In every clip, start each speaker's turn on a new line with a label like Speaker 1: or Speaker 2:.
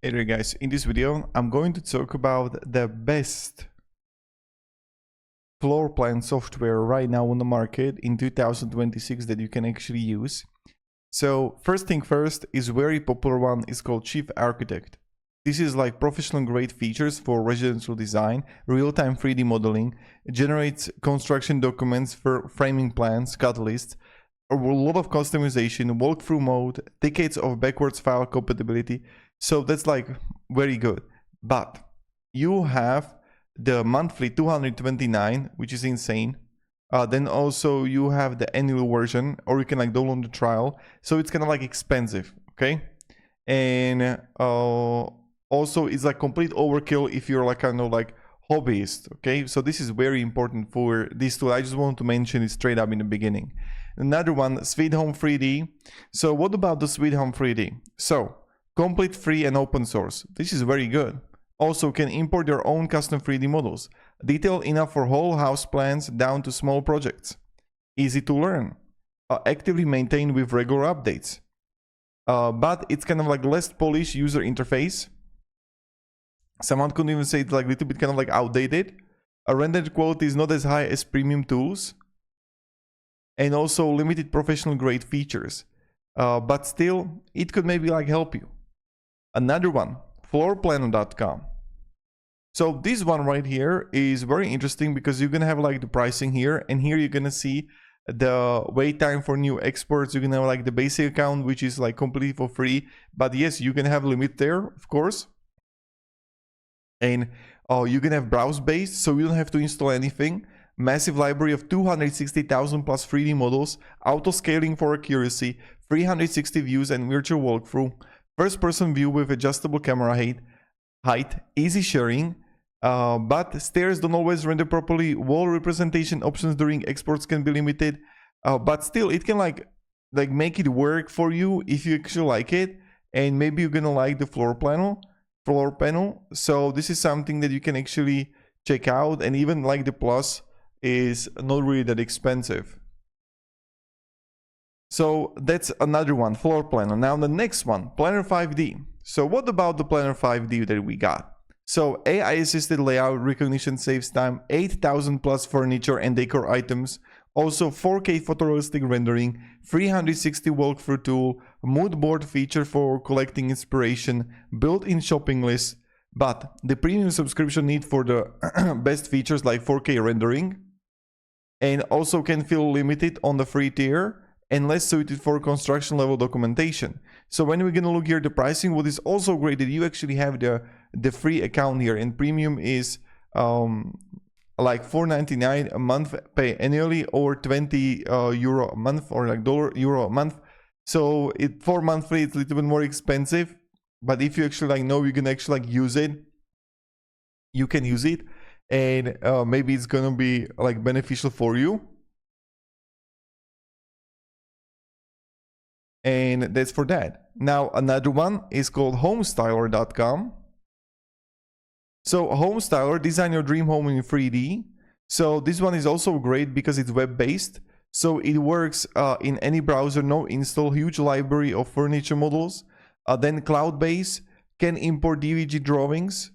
Speaker 1: Hey there guys, in this video I'm going to talk about the best floor plan software right now on the market in 2026 that you can actually use. So first thing first is very popular one is called Chief Architect. This is like professional grade features for residential design, real-time 3D modeling, generates construction documents for framing plans, cut lists, a lot of customization, walkthrough mode, decades of backwards file compatibility. So that's like very good. But you have the monthly 229, which is insane. Then also you have the annual version, or you can like download the trial. So it's kind of like expensive, okay? And also it's like complete overkill if you're like kind of like hobbyist, okay? So this is very important for this tool. I just want to mention it straight up in the beginning. Another one, Sweet Home 3D. So what about the Sweet Home 3D? So complete free and open source. This is very good. Also can import your own custom 3D models. Detailed enough for whole house plans down to small projects. Easy to learn. Actively maintained with regular updates. But it's kind of like less polished user interface. Someone could even say it's like a little bit kind of like outdated. A rendered quality is not as high as premium tools. And also limited professional grade features. But still, it could maybe like help you. Another one, floorplanner.com. So this one right here is very interesting because you're gonna have like the pricing here, and here you're gonna see the wait time for new exports. You're gonna have like the basic account, which is like completely for free. But yes, you can have a limit there, of course. And you can have browse based, so you don't have to install anything. Massive library of 260,000 plus 3D models, auto scaling for accuracy, 360 views and virtual walkthrough, first person view with adjustable camera height, easy sharing, but stairs don't always render properly, wall representation options during exports can be limited, but still it can like make it work for you if you actually like it, and maybe you're gonna like the floor panel. So this is something that you can actually check out, and even like the Plus is not really that expensive. So that's another one, floor planner. Now the next one, Planner 5D. So what about the Planner 5D that we got? So AI assisted layout recognition saves time, 8,000 plus furniture and decor items, also 4K photorealistic rendering, 360 walkthrough tool, mood board feature for collecting inspiration, built-in shopping list, but the premium subscription need for the best features like 4K rendering, and also can feel limited on the free tier and less suited for construction level documentation. So when we're gonna look here the pricing, what is also great that you actually have the free account here, and premium is like $4.99 a month, pay annually, or 20 euro a month, or like euro a month. So for monthly it's a little bit more expensive, but if you actually like know you can actually like use it, you can use it, and maybe it's gonna be like beneficial for you. And that's for that. Now another one is called homestyler.com. So Homestyler, design your dream home in 3D. So this one is also great because it's web-based. So it works in any browser, no install, huge library of furniture models. Then cloud-based, can import DVG drawings.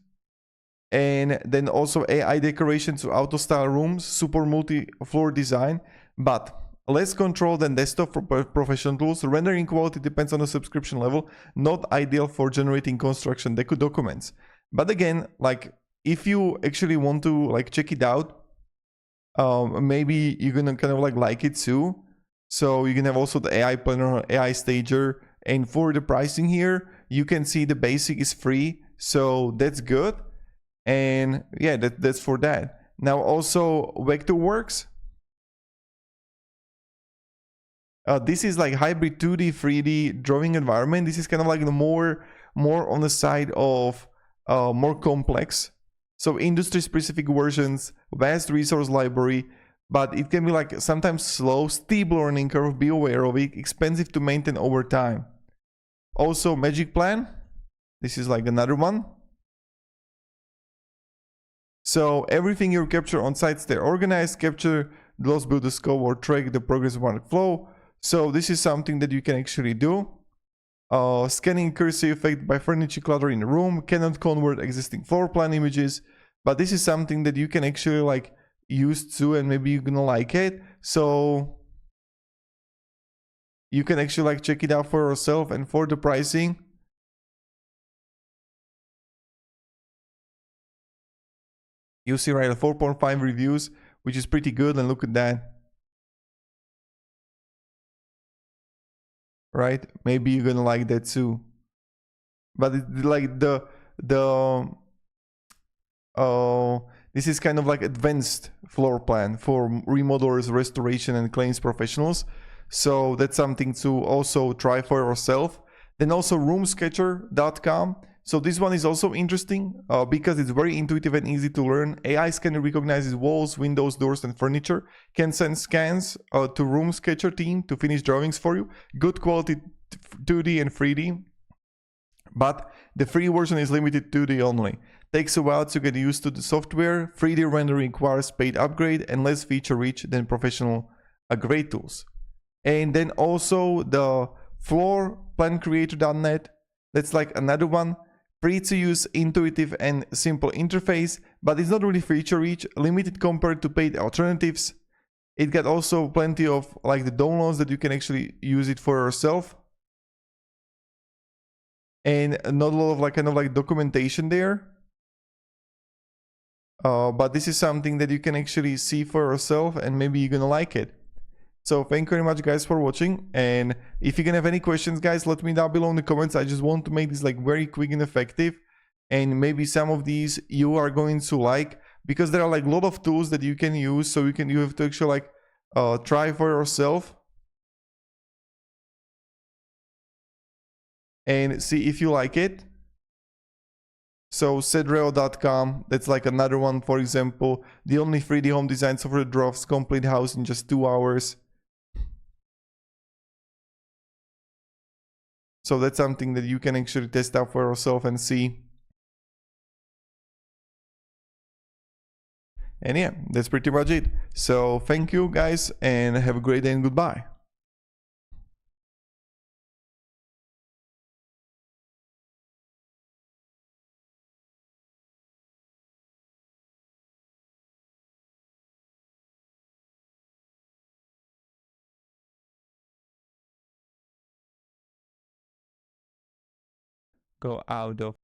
Speaker 1: And then also AI decoration to auto style rooms, super multi-floor design, but less control than desktop for professional tools. Rendering quality depends on the subscription level, not ideal for generating construction documents. But again, like if you actually want to like check it out, maybe you're gonna kind of like it too. So you can have also the AI planner, AI stager, and for the pricing here, you can see the basic is free, so that's good. And yeah, that's for that. Now also Vectorworks. This is like hybrid 2D 3D drawing environment. This is kind of like the more on the side of more complex. So industry specific versions, vast resource library, but it can be like sometimes slow, steep learning curve, be aware of it, expensive to maintain over time. Also Magic Plan. This is like another one. So everything you capture on site stay organized, capture those, build the scope or track the progress of workflow. So this is something that you can actually do. Scanning accuracy effect by furniture clutter in a room, cannot convert existing floor plan images, but this is something that you can actually like use too, and maybe you're gonna like it. So you can actually like check it out for yourself. And for the pricing, you see right 4.5 reviews, which is pretty good. And look at that, right? Maybe you're gonna like that too. But it's like the this is kind of like advanced floor plan for remodelers, restoration, and claims professionals. So that's something to also try for yourself. Then also roomsketcher.com. So this one is also interesting because it's very intuitive and easy to learn. AI scanner recognizes walls, windows, doors, and furniture. Can send scans to Room Sketcher team to finish drawings for you. Good quality 2D and 3D. But the free version is limited 2D only. Takes a while to get used to the software. 3D rendering requires paid upgrade and less feature rich than professional grade tools. And then also the floorplancreator.net. That's like another one. Free to use, intuitive and simple interface, but it's not really feature rich, limited compared to paid alternatives. It got also plenty of like the downloads that you can actually use it for yourself. And not a lot of like kind of like documentation there. But this is something that you can actually see for yourself, and maybe you're gonna like it. So thank you very much guys for watching, and if you can have any questions guys, let me down below in the comments. I just want to make this like very quick and effective, and maybe some of these you are going to like, because there are like a lot of tools that you can use, so you have to actually like try for yourself and see if you like it. So Sedreo.com, that's like another one, for example. The only 3D home design software that draws complete house in just 2 hours. So that's something that you can actually test out for yourself and see. And yeah, that's pretty much it. So thank you guys, and have a great day and goodbye. Go out of